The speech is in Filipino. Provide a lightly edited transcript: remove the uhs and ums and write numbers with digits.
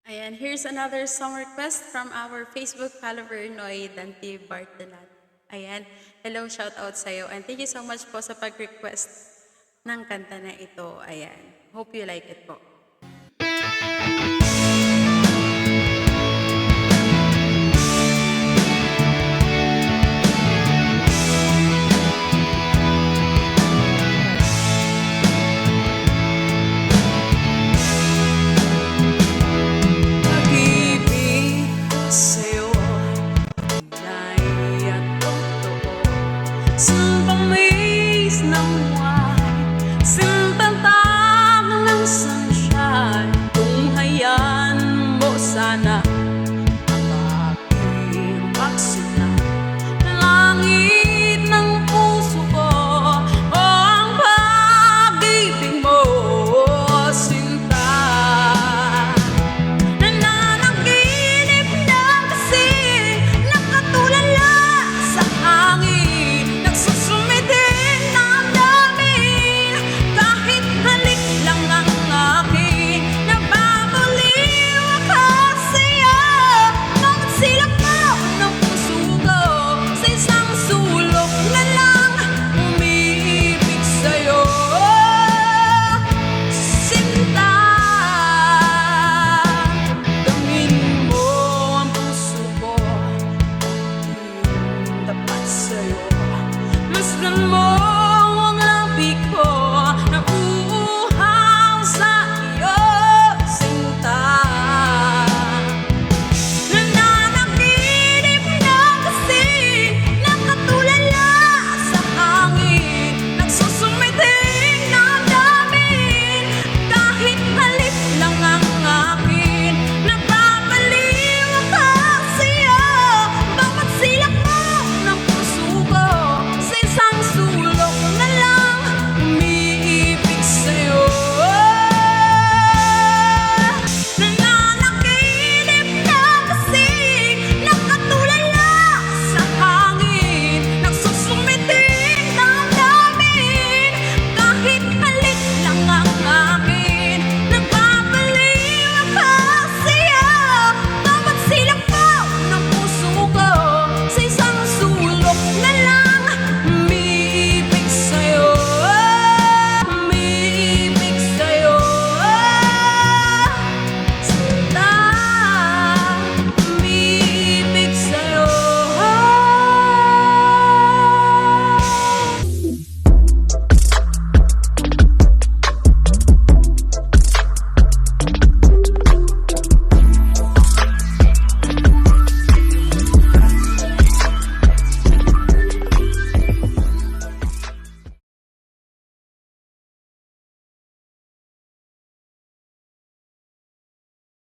Ayan, here's another song request from our Facebook follower, Noy Dante Bartolat. Ayan, hello, shout out sa'yo. And thank you so much po sa pag-request ng kanta na ito. Ayan, hope you like it po. Pag-ibig sa'yo ay totoo. Sampamis ng white, sintantang ng sunshine. Kung hayaan mo sana